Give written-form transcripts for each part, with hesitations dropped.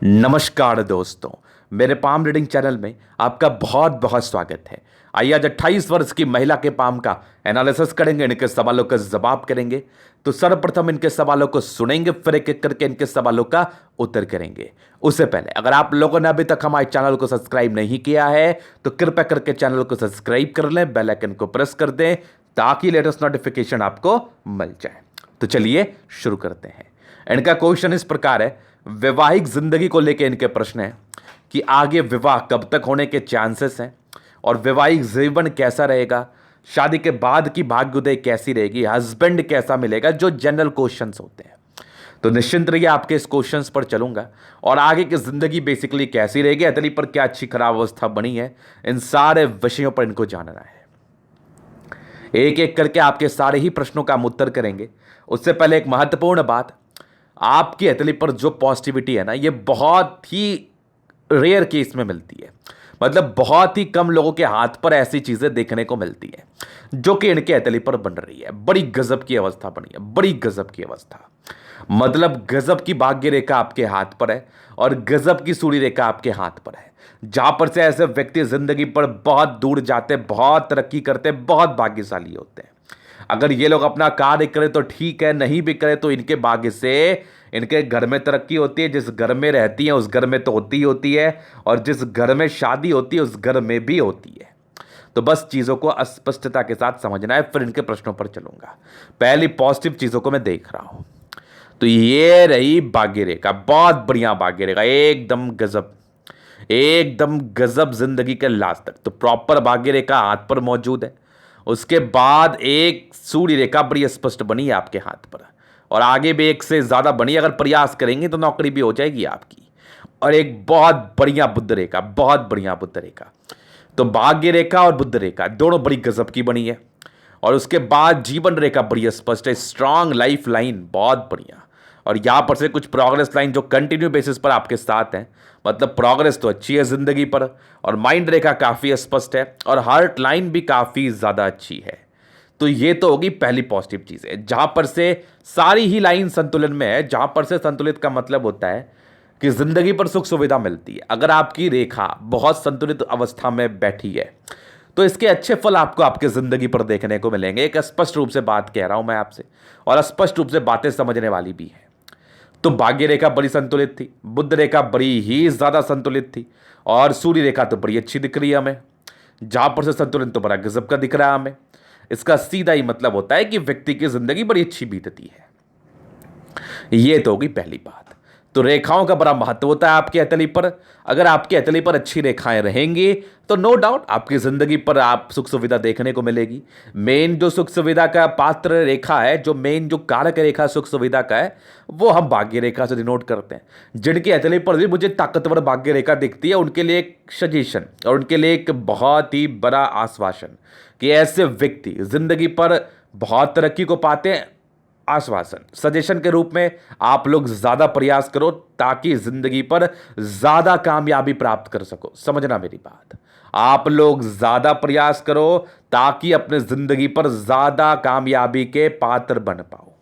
नमस्कार दोस्तों, मेरे पाम रीडिंग चैनल में आपका बहुत बहुत स्वागत है। आइए आज 28 वर्ष की महिला के पाम का एनालिसिस करेंगे, इनके सवालों का जवाब करेंगे। तो सर्वप्रथम इनके सवालों को सुनेंगे, फिर एक एक करके इनके सवालों का उत्तर करेंगे। उससे पहले अगर आप लोगों ने अभी तक हमारे चैनल को सब्सक्राइब नहीं किया है तो कृपया करके चैनल को सब्सक्राइब कर लें, बेल आइकन को प्रेस कर दें ताकि लेटेस्ट नोटिफिकेशन आपको मिल जाए। तो चलिए शुरू करते हैं। इनका क्वेश्चन इस प्रकार है, वैवाहिक जिंदगी को लेकर इनके प्रश्न है कि आगे विवाह कब तक होने के चांसेस हैं और वैवाहिक जीवन कैसा रहेगा, शादी के बाद की भाग्योदय कैसी रहेगी, हस्बैंड कैसा मिलेगा, जो जनरल क्वेश्चंस होते हैं। तो निश्चिंत रहिए, आपके इस क्वेश्चंस पर चलूंगा और आगे की जिंदगी बेसिकली कैसी रहेगी, अतली पर क्या अच्छी खराब अवस्था बनी है, इन सारे विषयों पर इनको जानना है। एक एक करके आपके सारे ही प्रश्नों का हम उत्तर करेंगे। उससे पहले एक महत्वपूर्ण बात, आपकी हथेली पर जो पॉजिटिविटी है ना, ये बहुत ही रेयर केस में मिलती है। मतलब बहुत ही कम लोगों के हाथ पर ऐसी चीजें देखने को मिलती है जो कि इनके हथेली पर बन रही है। बड़ी गजब की अवस्था बनी है, बड़ी गजब की अवस्था। मतलब गजब की भाग्य रेखा आपके हाथ पर है और गजब की सूर्य रेखा आपके हाथ पर है, जहां पर से ऐसे व्यक्ति जिंदगी पर बहुत दूर जाते, बहुत तरक्की करते, बहुत भाग्यशाली होते हैं। अगर ये लोग अपना कार्य करें तो ठीक है, नहीं भी करें तो इनके भाग्य से इनके घर में तरक्की होती है। जिस घर में रहती है उस घर में तो होती ही होती है, और जिस घर में शादी होती है उस घर में भी होती है। तो बस चीज़ों को अस्पष्टता के साथ समझना है, फिर इनके प्रश्नों पर चलूंगा। पहली पॉजिटिव चीज़ों को मैं देख रहा हूं, तो ये रही भाग्य रेखा, बहुत बढ़िया भाग्य रेखा, एकदम गजब, एकदम गजब जिंदगी के लास्ट तक। तो प्रॉपर भाग्य रेखा हाथ पर मौजूद है। उसके बाद एक सूर्य रेखा बड़ी स्पष्ट बनी है आपके हाथ पर, और आगे भी एक से ज्यादा बनी। अगर प्रयास करेंगे तो नौकरी भी हो जाएगी आपकी। और एक बहुत बढ़िया बुध रेखा, बहुत बढ़िया बुध रेखा। तो भाग्य रेखा और बुध रेखा दोनों बड़ी गजब की बनी है। और उसके बाद जीवन रेखा बड़ी स्पष्ट है, स्ट्रांग लाइफ लाइन, बहुत बढ़िया। और यहां पर से कुछ प्रोग्रेस लाइन जो कंटिन्यू बेसिस पर आपके साथ है, मतलब प्रोग्रेस तो अच्छी है जिंदगी पर। और माइंड रेखा काफी स्पष्ट है और हार्ट लाइन भी काफी ज्यादा अच्छी है। तो ये तो होगी पहली पॉजिटिव चीज है, जहां पर से सारी ही लाइन संतुलन में है। जहां पर से संतुलित का मतलब होता है कि जिंदगी पर सुख सुविधा मिलती है। अगर आपकी रेखा बहुत संतुलित अवस्था में बैठी है तो इसके अच्छे फल आपको आपके जिंदगी पर देखने को मिलेंगे। एक स्पष्ट रूप से बात कह रहा हूं मैं आपसे, और स्पष्ट रूप से बातें समझने वाली भी है। तो भाग्य रेखा बड़ी संतुलित थी, बुध रेखा बड़ी ही ज्यादा संतुलित थी, और सूर्य रेखा तो बड़ी अच्छी दिख रही है हमें। जहां पर से संतुलन तो बड़ा गजब का दिख रहा है हमें। इसका सीधा ही मतलब होता है कि व्यक्ति की जिंदगी बड़ी अच्छी बीतती है। यह तो होगी पहली बात। तो रेखाओं का बड़ा महत्व होता है आपके हथेली पर। अगर आपके हथेली पर अच्छी रेखाएं रहेंगी तो नो डाउट आपकी जिंदगी पर आप सुख सुविधा देखने को मिलेगी। मेन जो सुख सुविधा का पात्र रेखा है, जो मेन जो कारक रेखा सुख सुविधा का है, वो हम भाग्य रेखा से डिनोट करते हैं। जिनकी हथेली पर भी मुझे ताकतवर भाग्य रेखा दिखती है, उनके लिए एक सजेशन और उनके लिए एक बहुत ही बड़ा आश्वासन कि ऐसे व्यक्ति जिंदगी पर बहुत तरक्की को पाते हैं। आश्वासन सजेशन के रूप में आप लोग ज्यादा प्रयास करो ताकि जिंदगी पर ज्यादा कामयाबी प्राप्त कर सको। समझना मेरी बात, आप लोग ज्यादा प्रयास करो ताकि अपने जिंदगी पर ज्यादा कामयाबी के पात्र बन पाओ।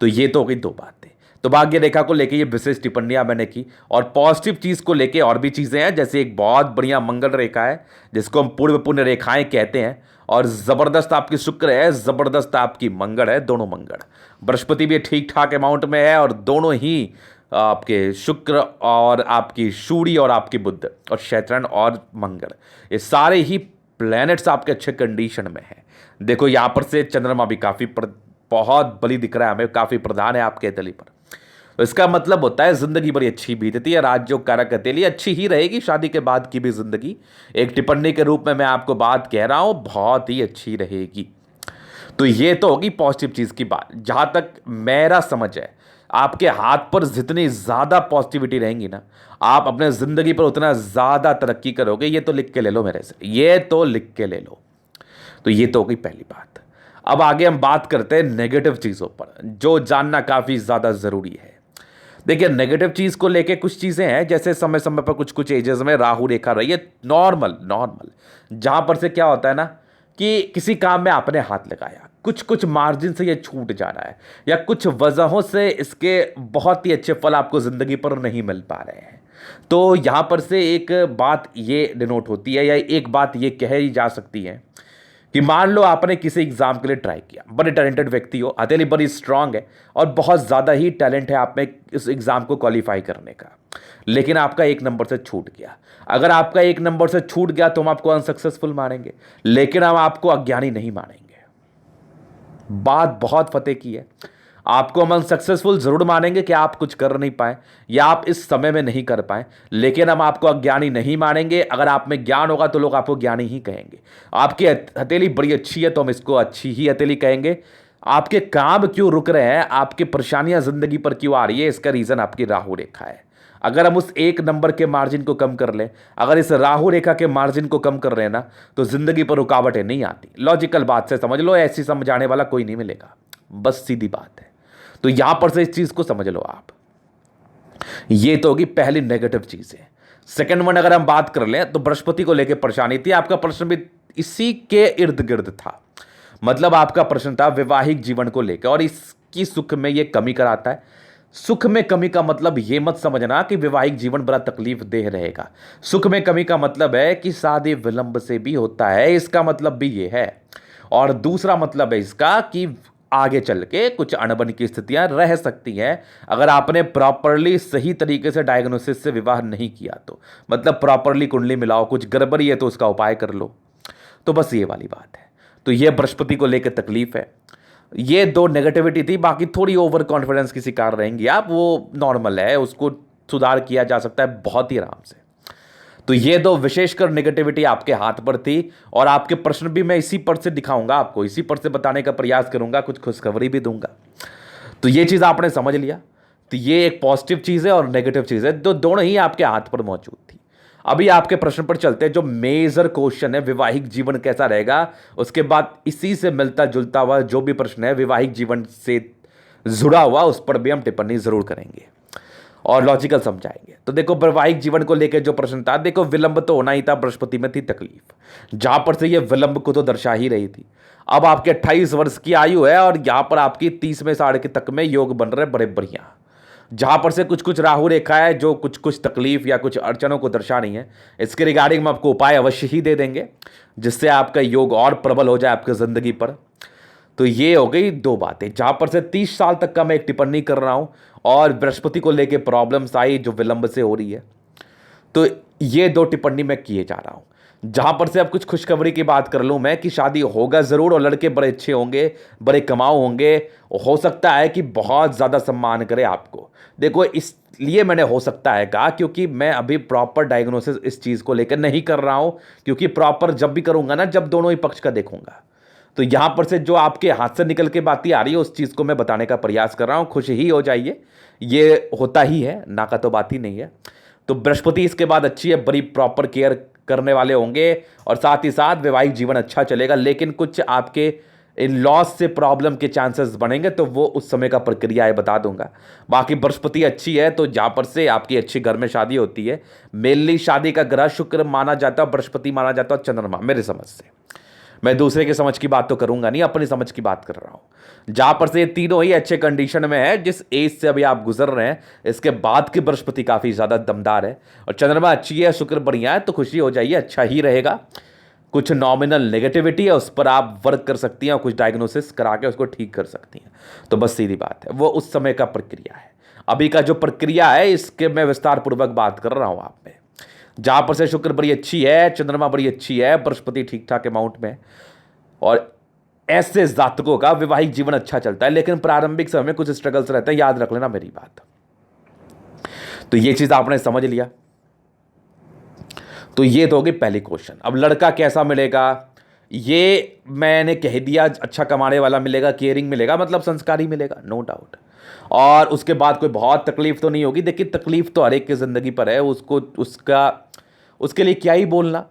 तो ये तो हो गई दो बातें। तो भाग्य रेखा को लेके ये विशेष टिप्पणियां मैंने की, और पॉजिटिव चीज को लेके और भी चीजें हैं, जैसे एक बहुत बढ़िया मंगल रेखा है जिसको हम पूर्व पुण्य रेखाएं कहते हैं। और जबरदस्त आपकी शुक्र है, जबरदस्त आपकी मंगल है, दोनों मंगल। बृहस्पति भी ठीक ठाक अमाउंट में है, और दोनों ही आपके शुक्र और आपकी सूर्य और आपकी बुध और शैत्रन और मंगल, ये सारे ही प्लैनेट्स आपके अच्छे कंडीशन में हैं। देखो यहां पर से चंद्रमा भी काफी बहुत बली दिख रहा है हमें, काफी प्रधान है आपके हथेली पर। तो इसका मतलब होता है जिंदगी बड़ी अच्छी बीतती है। राज्य कारक हथेली अच्छी ही रहेगी, शादी के बाद की भी जिंदगी एक टिप्पणी के रूप में मैं आपको बात कह रहा हूं, बहुत ही अच्छी रहेगी। तो ये तो होगी पॉजिटिव चीज की बात। जहां तक मेरा समझ है, आपके हाथ पर जितनी ज्यादा पॉजिटिविटी रहेंगी ना, आप अपने जिंदगी पर उतना ज्यादा तरक्की करोगे। ये तो लिख के ले लो मेरे से, ये तो लिख के ले लो। तो ये तो हो गई पहली बात। अब आगे हम बात करते हैं नेगेटिव चीजों पर, जो जानना काफी ज्यादा जरूरी है। देखिए नेगेटिव चीज को लेके कुछ चीजें हैं, जैसे समय समय पर कुछ कुछ एजेस में राहु रेखा रही है, नॉर्मल नॉर्मल। जहां पर से क्या होता है ना कि किसी काम में आपने हाथ लगाया, कुछ कुछ मार्जिन से ये छूट जा रहा है, या कुछ वजहों से इसके बहुत ही अच्छे फल आपको ज़िंदगी पर नहीं मिल पा रहे हैं। तो यहाँ पर से एक बात ये डिनोट होती है, या एक बात ये कही जा सकती है कि मान लो आपने किसी एग्जाम के लिए ट्राई किया, बड़े टैलेंटेड व्यक्ति हो, हथेली बड़ी स्ट्रांग है और बहुत ज़्यादा ही टैलेंट है आप में इस एग्जाम को क्वालिफाई करने का, लेकिन आपका एक नंबर से छूट गया। अगर आपका एक नंबर से छूट गया तो हम आपको अनसक्सेसफुल मानेंगे, लेकिन हम आपको अज्ञानी नहीं मानेंगे। बात बहुत फतेह की है। आपको हम अनसक्सेसफुल जरूर मानेंगे कि आप कुछ कर नहीं पाए या आप इस समय में नहीं कर पाए, लेकिन हम आपको अज्ञानी नहीं मानेंगे। अगर आप में ज्ञान होगा तो लोग आपको ज्ञानी ही कहेंगे। आपकी हथेली बड़ी अच्छी है तो हम इसको अच्छी ही हथेली कहेंगे। आपके काम क्यों रुक रहे हैं, आपकी परेशानियां जिंदगी पर क्यों आ रही है, इसका रीजन आपकी राहु रेखा है। अगर हम उस एक नंबर के मार्जिन को कम कर लें, अगर इस राहु रेखा के मार्जिन को कम कर रहे हैं ना, तो जिंदगी पर रुकावटें नहीं आती। लॉजिकल बात से समझ लो, ऐसी समझाने वाला कोई नहीं मिलेगा, बस सीधी बात है। तो यहां पर से इस चीज को समझ लो आप। ये तो होगी पहली नेगेटिव चीज है। सेकंड वन अगर हम बात कर लें तो बृहस्पति को लेकर परेशानी थी। आपका प्रश्न भी इसी के इर्द गिर्द था, मतलब आपका प्रश्न था वैवाहिक जीवन को लेकर, और इसकी सुख में ये कमी कराता है। सुख में कमी का मतलब ये मत समझना कि वैवाहिक जीवन बड़ा तकलीफ देह रहेगा। सुख में कमी का मतलब है कि शादी विलंब से भी होता है, इसका मतलब भी ये है। और दूसरा मतलब है इसका कि आगे चल के कुछ अनबन की स्थितियां रह सकती हैं अगर आपने प्रॉपरली सही तरीके से डायग्नोसिस से विवाह नहीं किया तो। मतलब प्रॉपरली कुंडली मिलाओ, कुछ गड़बड़ी है तो उसका उपाय कर लो। तो बस ये वाली बात है। तो ये बृहस्पति को लेकर तकलीफ है। ये दो नेगेटिविटी थी, बाकी थोड़ी ओवर कॉन्फिडेंस की शिकार रहेंगी आप, वो नॉर्मल है, उसको सुधार किया जा सकता है बहुत ही आराम से। तो ये दो विशेषकर नेगेटिविटी आपके हाथ पर थी, और आपके प्रश्न भी मैं इसी पर से दिखाऊंगा आपको, इसी पर से बताने का प्रयास करूंगा, कुछ खुशखबरी भी दूंगा। तो ये चीज़ आपने समझ लिया। तो ये एक पॉजिटिव चीज़ है और नेगेटिव चीज़ है, तो दोनों ही आपके हाथ पर मौजूद थी। अभी आपके प्रश्न पर चलते हैं। जो मेजर क्वेश्चन है वैवाहिक जीवन कैसा रहेगा, उसके बाद इसी से मिलता जुलता हुआ जो भी प्रश्न है वैवाहिक जीवन से जुड़ा हुआ, उस पर भी हम टिप्पणी जरूर करेंगे और लॉजिकल समझाएंगे। तो देखो वैवाहिक जीवन को लेकर जो प्रश्न था, देखो विलंब तो होना ही था, बृहस्पति में थी तकलीफ, जहां पर से ये विलंब को तो दर्शा ही रही थी। अब आपके 28 वर्ष की आयु है और यहां पर आपकी 30वें साल के तक में योग बन रहे बड़े बढ़िया, जहां पर से कुछ कुछ राहु रेखा है जो कुछ कुछ तकलीफ या कुछ अड़चनों को दर्शा रही है। इसके रिगार्डिंग हम आपको उपाय अवश्य ही दे देंगे जिससे आपका योग और प्रबल हो जाए आपकी जिंदगी पर। तो ये हो गई दो बातें, जहां पर से 30 साल तक का मैं एक टिप्पणी कर रहा हूं और बृहस्पति को लेके प्रॉब्लम्स आई जो विलंब से हो रही है। तो ये दो टिप्पणी मैं किए जा रहा हूं। जहां पर से अब कुछ खुशखबरी की बात कर लूं मैं कि शादी होगा जरूर और लड़के बड़े अच्छे होंगे, बड़े कमाऊ होंगे, हो सकता है कि बहुत ज्यादा सम्मान करे आपको। देखो इसलिए मैंने हो सकता है कहा क्योंकि मैं अभी प्रॉपर डायग्नोसिस इस चीज को लेकर नहीं कर रहा हूं, क्योंकि प्रॉपर जब भी करूंगा ना, जब दोनों ही पक्ष का देखूंगा। तो यहां पर से जो आपके हाथ से निकल के बातें आ रही है उस चीज को मैं बताने का प्रयास कर रहा हूं। खुश ही हो जाइए, ये होता ही है, ना का तो बात ही नहीं है। तो बृहस्पति इसके बाद अच्छी है, बड़ी प्रॉपर केयर करने वाले होंगे और साथ ही साथ वैवाहिक जीवन अच्छा चलेगा। लेकिन कुछ आपके इन लॉस से प्रॉब्लम के चांसेस बढ़ेंगे, तो वो उस समय का प्रक्रिया है, बता दूंगा। बाकी बृहस्पति अच्छी है तो जहां पर से आपकी अच्छी घर में शादी होती है, मेनली शादी का ग्रह शुक्र माना जाता है, बृहस्पति माना जाता है, चंद्रमा, मेरे समझ से। मैं दूसरे की समझ की बात तो करूंगा नहीं, अपनी समझ की बात कर रहा हूं। जहां पर से ये तीनों ही अच्छे कंडीशन में है, जिस एज से अभी आप गुजर रहे हैं, इसके बाद की बृहस्पति काफी ज्यादा दमदार है और चंद्रमा अच्छी है, शुक्र बढ़िया है, तो खुशी हो जाइए, अच्छा ही रहेगा। कुछ नॉमिनल नेगेटिविटी है उस पर आप वर्क कर सकती हैं और कुछ डायग्नोसिस करा के उसको ठीक कर सकती हैं। तो बस सीधी बात है, वो उस समय का प्रक्रिया है। अभी का जो प्रक्रिया है इसके मैं विस्तार पूर्वक बात कर रहा हूं आप में। जहां पर से शुक्र बड़ी अच्छी है, चंद्रमा बड़ी अच्छी है, बृहस्पति ठीक ठाक अमाउंट में, और ऐसे जातकों का वैवाहिक जीवन अच्छा चलता है। लेकिन प्रारंभिक समय में कुछ स्ट्रगल्स रहते हैं, याद रख लेना मेरी बात। तो ये चीज आपने समझ लिया। तो ये तो होगी पहली क्वेश्चन। अब लड़का कैसा मिलेगा, ये मैंने कह दिया, अच्छा कमाने वाला मिलेगा, केयरिंग मिलेगा, मतलब संस्कारी मिलेगा, नो डाउट। और उसके बाद कोई बहुत तकलीफ तो नहीं होगी। देखिए तकलीफ तो हर एक की जिंदगी पर है, उसको उसके लिए क्या ही बोलना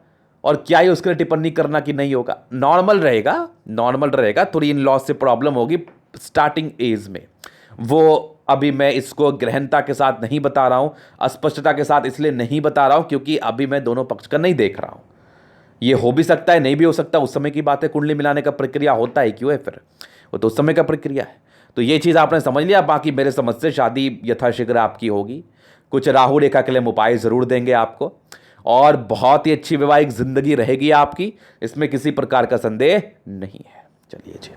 और क्या ही उसके लिए टिप्पणी करना कि नहीं होगा। नॉर्मल रहेगा, नॉर्मल रहेगा। थोड़ी इन लॉस से प्रॉब्लम होगी स्टार्टिंग एज में, वो अभी मैं इसको गहनता के साथ नहीं बता रहा हूं, अस्पष्टता के साथ इसलिए नहीं बता रहा हूं क्योंकि अभी मैं दोनों पक्ष का नहीं देख रहा हूं। ये हो भी सकता है, नहीं भी हो सकता, उस समय की बात है। कुंडली मिलाने का प्रक्रिया होता है क्यों है फिर। वो तो उस समय का प्रक्रिया है। तो ये चीज़ आपने समझ लिया। बाकी मेरे समझ से शादी यथाशीघ्र आपकी होगी। कुछ राहु रेखा के लिए हम उपाय ज़रूर देंगे आपको, और बहुत ही अच्छी वैवाहिक जिंदगी रहेगी आपकी, इसमें किसी प्रकार का संदेह नहीं है। चलिए जी,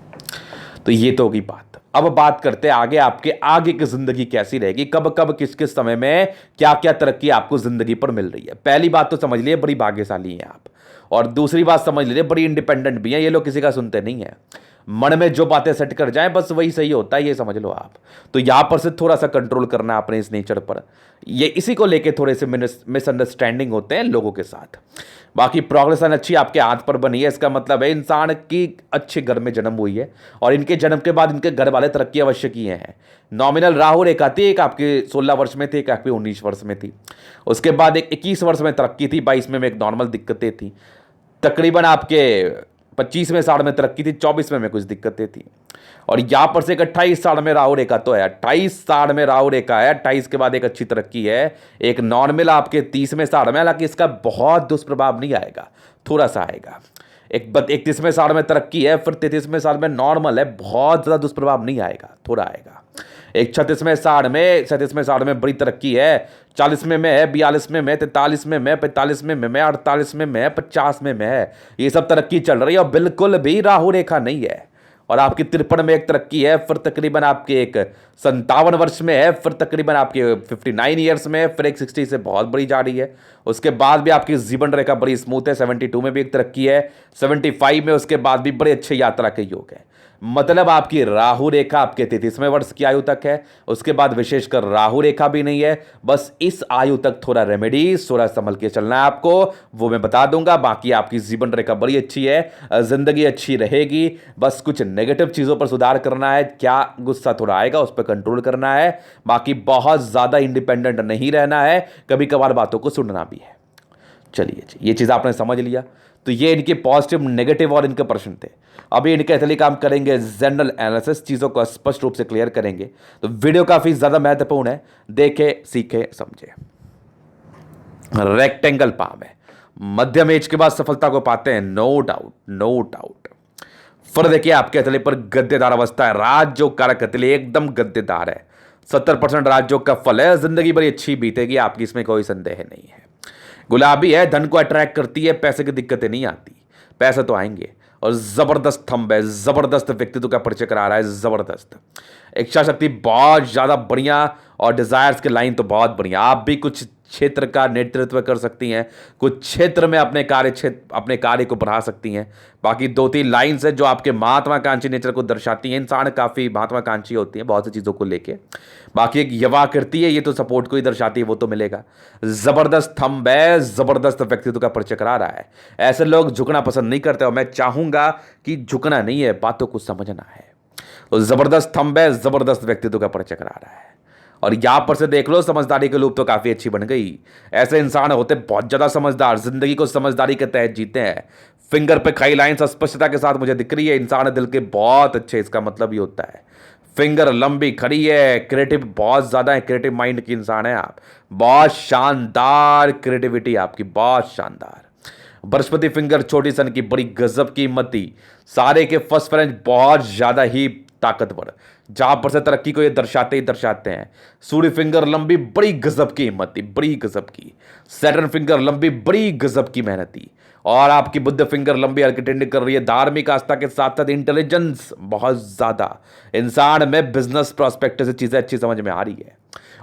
तो ये तो होगी बात। अब बात करते हैं आगे, आपके आगे की जिंदगी कैसी रहेगी, कब कब किस किस समय में क्या क्या तरक्की आपको जिंदगी पर मिल रही है। पहली बात तो समझ लिए बड़ी भाग्यशाली हैं आप, और दूसरी बात समझ लीजिए बड़ी इंडिपेंडेंट भी हैं। ये लोग किसी का सुनते नहीं है, मन में जो बातें सेट कर जाएं बस वही सही होता है, ये समझ लो आप। तो यहां पर से थोड़ा सा कंट्रोल करना है अपने इस नेचर पर। ये इसी को लेके थोड़े से मिसअंडरस्टैंडिंग होते हैं लोगों के साथ। बाकी प्रोग्रेशन अच्छी आपके हाथ पर बनी है, इसका मतलब है इंसान की अच्छे घर में जन्म हुई है, और इनके जन्म के बाद इनके घर वाले तरक्की अवश्य किए हैं। नॉमिनल राहु रेखा थी, एक आपके 16 वर्ष में थी, एक आपके 19 वर्ष में थी। उसके बाद एक 21 वर्ष में तरक्की थी, 22 में एक नॉर्मल दिक्कतें थी। तकरीबन आपके 25वें साल में तरक्की थी, 24वें में कुछ दिक्कतें थी। और यहां पर से एक 28 साल में राहु रेखा तो है, 28 साल में राहु रेखा है, 28 के बाद एक अच्छी तरक्की है, एक नॉर्मल आपके 30वें साल में। हालांकि इसका बहुत दुष्प्रभाव नहीं आएगा, थोड़ा सा आएगा। एक 31वें साल में तरक्की है, फिर 33वें साल में नॉर्मल है, बहुत ज़्यादा दुष्प्रभाव नहीं आएगा, थोड़ा आएगा। एक 37वें साल में बड़ी तरक्की है, 40वें में है, 42वें में, 43वें में, 45वें में, 48वें में, 50वें में है। ये सब तरक्की चल रही है, और बिल्कुल भी राहु रेखा नहीं है। और आपकी 53 में एक तरक्की है, फिर तकरीबन आपके एक 57 वर्ष में है, फिर तकरीबन आपके 59 ईयर्स में, फिर एक 60 से बहुत बड़ी जा रही है। उसके बाद भी आपकी जीवन रेखा बड़ी स्मूथ है, 72 में भी एक तरक्की है, 75 में उसके बाद भी बड़े अच्छे यात्रा के योग है। मतलब आपकी राहु रेखा आपके 33वें वर्ष की आयु तक है, उसके बाद विशेषकर राहु रेखा भी नहीं है। बस इस आयु तक थोड़ा रेमेडीज, थोड़ा संभल के चलना है आपको, वो मैं बता दूंगा। बाकी आपकी जीवन रेखा बड़ी अच्छी है, जिंदगी अच्छी रहेगी। बस कुछ नेगेटिव चीज़ों पर सुधार करना है, क्या गुस्सा थोड़ा आएगा उस पर कंट्रोल करना है। बाकी बहुत ज़्यादा इंडिपेंडेंट नहीं रहना है, कभी कभार बातों को सुनना भी है। चलिए जी, ये चीज़ आपने समझ लिया। तो ये इनके पॉजिटिव, नेगेटिव और इनके प्रश्न थे। अभी इनके असली काम करेंगे जनरल एनालिसिस, चीज़ों को स्पष्ट रूप से क्लियर करेंगे। तो वीडियो काफ़ी ज़्यादा महत्वपूर्ण है, देखे सीखे समझे। रेक्टेंगल पाम है, मध्यम एज के बाद सफलता को पाते हैं, नो डाउट नो डाउट। फिर देखिए आपके हथेली पर गद्देदार अवस्था है, राजयोग कारक हथेली एकदम गद्देदार है, 70% राजयोग का फल है, जिंदगी बड़ी अच्छी बीतेगी आपकी, इसमें कोई संदेह नहीं है। गुलाबी है, धन को अट्रैक्ट करती है, पैसे की दिक्कतें नहीं आती, पैसे तो आएंगे। और जबरदस्त थंब है, जबरदस्त व्यक्तित्व का परिचय करा रहा है, जबरदस्त इच्छा शक्ति बहुत ज्यादा बढ़िया, और डिजायर्स के लाइन तो बहुत बढ़िया। आप भी कुछ क्षेत्र का नेतृत्व कर सकती हैं, कुछ क्षेत्र में अपने कार्य को बढ़ा सकती हैं। बाकी 2-3 लाइन्स है जो आपके महात्माकांक्षी नेचर को दर्शाती हैं। इंसान काफ़ी महात्माकांक्षी होती है बहुत सी चीज़ों को लेके। बाकी एक यवा करती है, ये तो सपोर्ट को ही दर्शाती है, वो तो मिलेगा। ज़बरदस्त थंब है, ज़बरदस्त व्यक्तित्व का परिचय करा रहा है। ऐसे लोग झुकना पसंद नहीं करते, और मैं चाहूँगा कि झुकना नहीं है, बातों को समझना है। तो ज़बरदस्त थंब है, ज़बरदस्त व्यक्तित्व का परिचय करा रहा है। और यहां पर से देख लो, समझदारी के लूप तो काफी अच्छी बन गई। ऐसे इंसान होते बहुत ज्यादा समझदार, जिंदगी को समझदारी के तहत जीते हैं। फिंगर पे खाई लाइन स्पष्टता के साथ मुझे दिख रही है, इंसान दिल के बहुत अच्छे, इसका मतलब ये होता है। फिंगर लंबी खड़ी है, क्रिएटिव बहुत ज्यादा है, क्रिएटिव माइंड की इंसान है आप, बहुत शानदार क्रिएटिविटी आपकी, बहुत शानदार। बृहस्पति फिंगर छोटी सन की, बड़ी गजब की हिम्मती, सारे के फर्स्ट फ्रेंच बहुत ज्यादा ही ताकतवर, जहां पर से तरक्की को ये दर्शाते ही दर्शाते हैं। सूर्य फिंगर लंबी, बड़ी गजब की हिम्मती, बड़ी गजब की। सैटर्न फिंगर लंबी, बड़ी गजब की मेहनती। और आपकी बुद्ध फिंगर लंबी आर्किटेक्ट कर रही है, धार्मिक आस्था के साथ साथ इंटेलिजेंस बहुत ज्यादा, इंसान में बिजनेस प्रोस्पेक्ट से चीजें अच्छी समझ में आ रही है।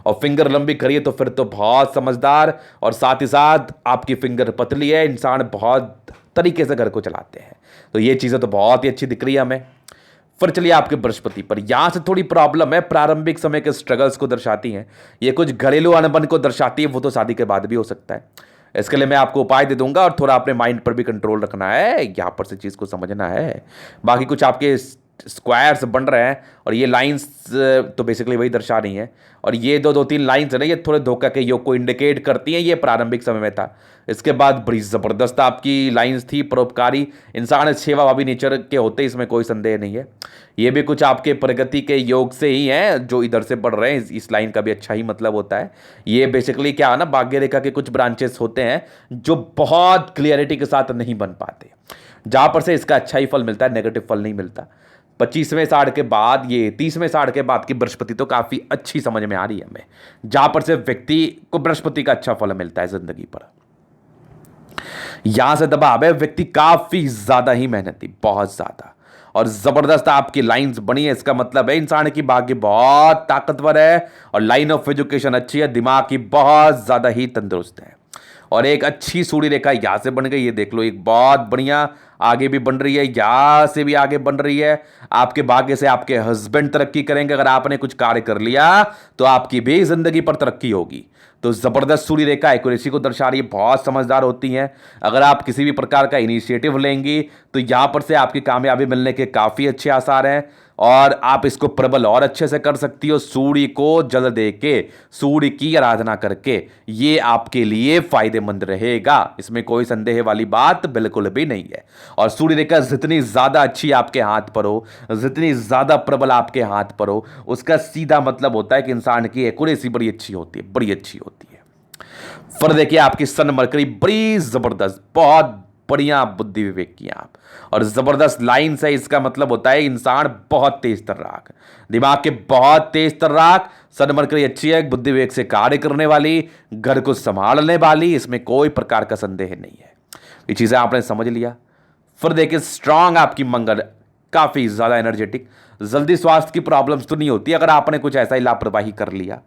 और फिंगर लंबी करिए तो फिर तो बहुत समझदार, और साथ ही साथ आपकी फिंगर पतली है, इंसान बहुत तरीके से घर को चलाते हैं। तो ये चीजें तो बहुत ही अच्छी दिख रही है हमें। फिर चलिए आपके बृहस्पति पर, यहां से थोड़ी प्रॉब्लम है, प्रारंभिक समय के स्ट्रगल्स को दर्शाती हैं। ये कुछ घरेलू अनबन को दर्शाती है, वो तो शादी के बाद भी हो सकता है। इसके लिए मैं आपको उपाय दे दूंगा, और थोड़ा अपने माइंड पर भी कंट्रोल रखना है, यहां पर से चीज को समझना है। बाकी कुछ आपके स्क्वायर्स बन रहे हैं, और ये लाइंस तो बेसिकली वही दर्शा रही हैं। और ये 2-3 लाइंस है ना, ये थोड़े धोखा के योग को इंडिकेट करती हैं, ये प्रारंभिक समय में था। इसके बाद बड़ी ज़बरदस्त आपकी लाइंस थी, परोपकारी, इंसान सेवाभावी नेचर के होते, इसमें कोई संदेह नहीं है। ये भी कुछ आपके प्रगति के योग से ही हैं जो इधर से बढ़ रहे हैं, इस लाइन का भी अच्छा ही मतलब होता है। ये बेसिकली क्या है ना, भाग्य रेखा के कुछ ब्रांचेस होते हैं जो बहुत क्लियरिटी के साथ नहीं बन पाते, जहाँ पर से इसका अच्छा ही फल मिलता है, नेगेटिव फल नहीं मिलता। 25वें साढ़ के बाद, ये 30वें साढ़ के बाद की बृहस्पति तो काफी अच्छी समझ में आ रही है हमें, जहां पर से व्यक्ति को बृहस्पति का अच्छा फल मिलता है जिंदगी पर। यहां से दबाव है, व्यक्ति काफी ज्यादा ही मेहनती, बहुत ज्यादा, और जबरदस्त आपकी लाइंस बनी है। इसका मतलब है इंसान की भाग्य बहुत ताकतवर है और लाइन ऑफ एजुकेशन अच्छी है, दिमाग की बहुत ज्यादा ही तंदुरुस्त है। और एक अच्छी सूर्य रेखा यहां से बन गई, ये देख लो, एक बहुत बढ़िया आगे भी बन रही है, यहां से भी आगे बन रही है। आपके भाग्य से आपके हस्बैंड तरक्की करेंगे। अगर आपने कुछ कार्य कर लिया तो आपकी भी जिंदगी पर तरक्की होगी। तो जबरदस्त सूर्य रेखा एक्यूरेसी को दर्शा रही है, बहुत समझदार होती हैं। अगर आप किसी भी प्रकार का इनिशिएटिव लेंगी तो यहां पर से आपकी कामयाबी मिलने के काफी अच्छे आसार हैं और आप इसको प्रबल और अच्छे से कर सकती हो। सूर्य को जल दे के, सूर्य की आराधना करके, ये आपके लिए फायदेमंद रहेगा, इसमें कोई संदेह वाली बात बिल्कुल भी नहीं है। और सूर्य रेखा जितनी ज्यादा अच्छी आपके हाथ पर हो, जितनी ज्यादा प्रबल आपके हाथ पर हो, उसका सीधा मतलब होता है कि इंसान की एक्यूरेसी बड़ी अच्छी होती है, बड़ी अच्छी होती है। फिर देखिए आपकी सन मरकरी बड़ी जबरदस्त, बहुत बढ़िया बुद्धि विवेक की आप, और जबरदस्त लाइन से, इसका मतलब होता है इंसान बहुत तेज तर्राक, दिमाग के बहुत तेज तर्राक। सन मरकरी अच्छी है, बुद्धि विवेक से कार्य करने वाली, घर को संभालने वाली, इसमें कोई प्रकार का संदेह नहीं है। ये चीजें आपने समझ लिया। फिर देखिए स्ट्रांग आपकी मंगल, काफी ज्यादा एनर्जेटिक, जल्दी स्वास्थ्य की प्रॉब्लम्स तो नहीं होती। अगर आपने कुछ ऐसा ही लापरवाही कर लिया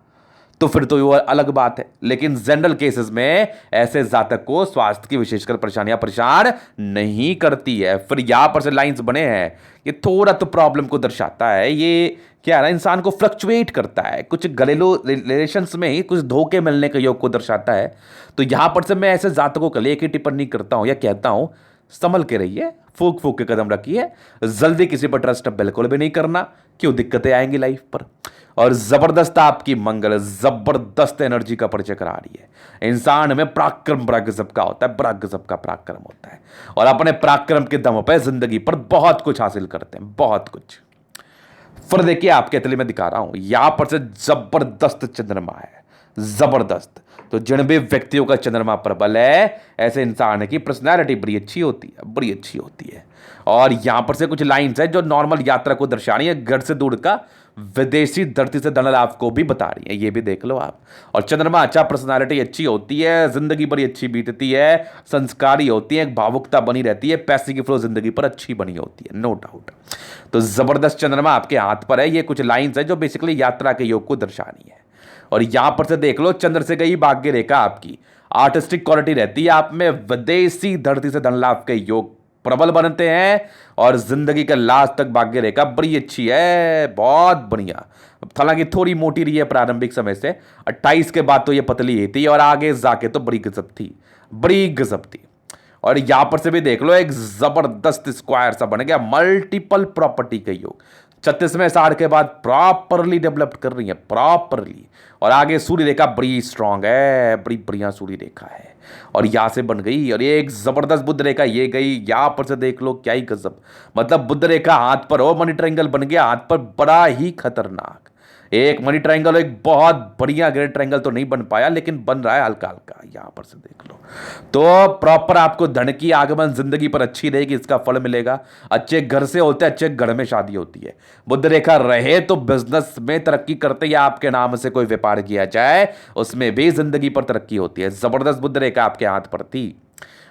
तो फिर तो वो अलग बात है, लेकिन जनरल केसेस में ऐसे जातक को स्वास्थ्य की विशेषकर परेशानियां परेशान नहीं करती है। फिर यहां पर से लाइंस बने हैं, ये थोड़ा तो प्रॉब्लम को दर्शाता है। ये क्या है ना, इंसान को फ्लक्चुएट करता है, कुछ घरेलू रिलेशंस में ही कुछ धोखे मिलने के योग को दर्शाता है। तो यहां पर से मैं ऐसे जातकों के लिए एक ही टिप्पणी करता हूं या कहता हूं, संभल के रहिए, फूक फूक के कदम रखिए, जल्दी किसी पर ट्रस्ट बिल्कुल भी नहीं करना, क्यों दिक्कतें आएंगी लाइफ पर। और जबरदस्त आपकी मंगल जबरदस्त एनर्जी का परिचय करा रही है। इंसान में पराक्रम बड़ा गजब का होता है, बड़ा गजब का पराक्रम होता है, और अपने पराक्रम के दम पे जिंदगी पर बहुत कुछ हासिल करते हैं, बहुत कुछ। फिर देखिए आपके तले में दिखा रहा हूं, यहां पर से जबरदस्त चंद्रमा है, जबरदस्त। तो जिन भी व्यक्तियों का चंद्रमा प्रबल है, ऐसे इंसान की पर्सनैलिटी बड़ी अच्छी होती है, बड़ी अच्छी होती है। और यहां पर से कुछ लाइंस है जो नॉर्मल यात्रा को दर्शा रही है, घर से दूर का विदेशी धरती से धन लाभ को भी बता रही है, ये भी देख लो आप। और चंद्रमा अच्छा, पर्सनालिटी अच्छी होती है, जिंदगी बड़ी अच्छी बीतती है, संस्कारी होती है, भावुकता बनी रहती है, पैसे की फ्लो जिंदगी पर अच्छी बनी होती है, नो डाउट। तो जबरदस्त चंद्रमा आपके हाथ पर है। ये कुछ लाइंस है जो बेसिकली यात्रा के योग को दर्शानी है। और यहां पर से देख लो, चंद्र से गई भाग्य रेखा आपकी, आर्टिस्टिक क्वालिटी रहती है आप में, विदेशी धरती से धन लाभ के योग प्रबल बनते हैं, और जिंदगी का लास्ट तक भाग्य रेखा बड़ी अच्छी है, बहुत बढ़िया। हालांकि थोड़ी मोटी रही है प्रारंभिक समय से, 28 के बाद तो ये पतली ही थी, और आगे जाके तो बड़ी गजब थी, बड़ी गजब थी। और यहां पर से भी देख लो, एक जबरदस्त स्क्वायर सा बन गया, मल्टीपल प्रॉपर्टी का योग 36वें साल के बाद प्रॉपरली डेवलप कर रही है, प्रॉपरली। और आगे सूर्य रेखा बड़ी स्ट्रांग है, बड़ी बढ़िया सूर्य रेखा है, और यहां से बन गई। और एक जबरदस्त बुध रेखा ये गई, यहां पर से देख लो, क्या ही गजब। मतलब बुध रेखा हाथ पर हो, मनी ट्रायंगल बन गया हाथ पर, बड़ा ही खतरनाक एक मनी ट्रायंगल, एक बहुत बढ़िया ग्रेट ट्रायंगल तो नहीं बन पाया, लेकिन बन रहा है हल्का हल्का, यहां पर से देख लो। तो प्रॉपर आपको धन की आगमन जिंदगी पर अच्छी रहेगी, इसका फल मिलेगा। अच्छे घर से होते हैं, अच्छे घर में शादी होती है। बुध रेखा रहे तो बिजनेस में तरक्की करते, या आपके नाम से कोई व्यापार किया जाए उसमें भी जिंदगी पर तरक्की होती है। जबरदस्त बुध रेखा आपके हाथ पर थी,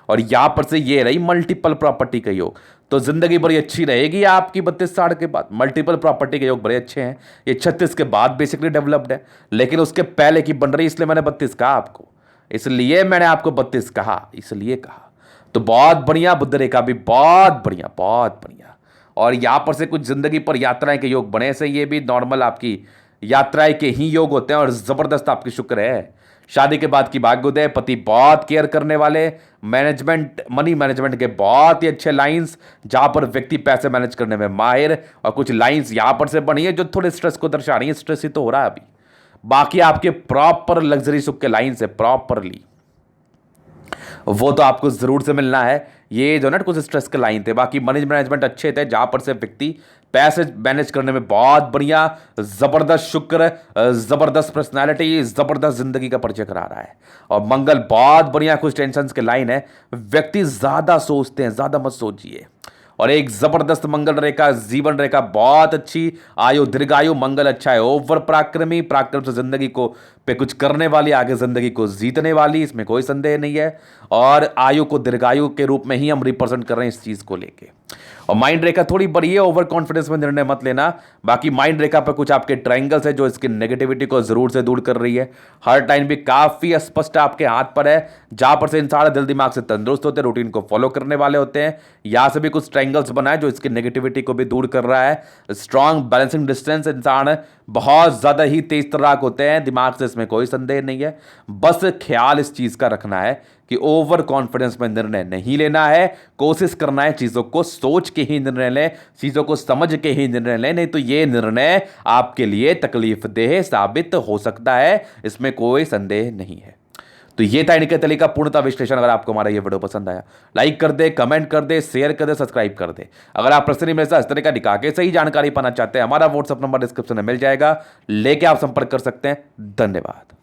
और यहां पर से ये रही मल्टीपल प्रॉपर्टी का योग। तो जिंदगी बड़ी अच्छी रहेगी आपकी 32 साल के बाद। मल्टीपल प्रॉपर्टी के योग बड़े अच्छे हैं। ये 36 के बाद बेसिकली डेवलप्ड है, लेकिन उसके पहले की बन रही, इसलिए मैंने 32 कहा आपको, इसलिए मैंने आपको 32 कहा, इसलिए कहा। तो बहुत बढ़िया, बुध रेखा भी बहुत बढ़िया, बहुत बढ़िया। और यहां पर से कुछ जिंदगी पर यात्राएं के योग बने से, ये भी नॉर्मल आपकी यात्राएं के ही योग होते हैं, और जबरदस्त आपकी शुक्र है। शादी के बाद की भाग्योदय, पति बहुत केयर करने वाले, मैनेजमेंट, मनी मैनेजमेंट के बहुत ही अच्छे लाइंस, जहां पर व्यक्ति पैसे मैनेज करने में माहिर। और कुछ लाइंस यहां पर से बनी है जो थोड़े स्ट्रेस को दर्शा रही है, स्ट्रेस ही तो हो रहा है अभी। बाकी आपके प्रॉपर लग्जरी सुख के लाइंस है, प्रॉपरली वो तो आपको जरूर से मिलना है। ये जो ना कुछ स्ट्रेस के लाइन थे, बाकी मनी मैनेजमेंट अच्छे थे, जहां पर से व्यक्ति पैसे मैनेज करने में बहुत बढ़िया, जबरदस्त शुक्र, जबरदस्त पर्सनालिटी, जबरदस्त जिंदगी का परिचय करा रहा है। और मंगल बहुत बढ़िया, कुछ टेंशन के लाइन है। व्यक्ति ज्यादा सोचते हैं, ज्यादा मत सोचिए, और एक जबरदस्त मंगल रेखा, जीवन रेखा बहुत अच्छी, आयु दीर्घायु, मंगल अच्छा है, ओवर पराक्रमी, पराक्रम से जिंदगी को पे कुछ करने वाली, आगे जिंदगी को जीतने वाली, इसमें कोई संदेह नहीं है। और आयु को दीर्घायु के रूप में ही हम रिप्रेजेंट कर रहे हैं इस चीज को लेके। और माइंड रेखा थोड़ी बड़ी है, ओवर कॉन्फिडेंस में निर्णय मत लेना। बाकी माइंड रेखा पर कुछ आपके ट्रायंगल्स है जो इसकी नेगेटिविटी को जरूर से दूर कर रही है। हर टाइम भी काफी स्पष्ट आपके हाथ पर है, जहां पर से इंसान दिल दिमाग से तंदुरुस्त होते हैं, रूटीन को फॉलो करने वाले होते हैं। यहां से भी कुछ ट्रायंगल्स बना है जो इसकी नेगेटिविटी को भी दूर कर रहा है। स्ट्रांग बैलेंसिंग डिस्टेंस, इंसान बहुत ज्यादा ही तेज तर्राक होते हैं दिमाग से, इसमें कोई संदेह नहीं है। बस ख्याल इस चीज का रखना है कि ओवर कॉन्फिडेंस में निर्णय नहीं लेना है, कोशिश करना है चीजों को सोच के ही निर्णय लें, चीजों को समझ के ही निर्णय लें, नहीं तो यह निर्णय आपके लिए तकलीफदेह साबित हो सकता है, इसमें कोई संदेह नहीं है। तो ये था इनके तरीका पूर्णता विश्लेषण। अगर आपको हमारा ये वीडियो पसंद आया, लाइक कर दे, कमेंट कर दे, शेयर कर दे, सब्सक्राइब कर दे। अगर आप पर्सनली मेरे साथ इस तरह का दिखा के सही जानकारी पाना चाहते हैं, हमारा व्हाट्सएप नंबर डिस्क्रिप्शन में मिल जाएगा, लेके आप संपर्क कर सकते हैं। धन्यवाद।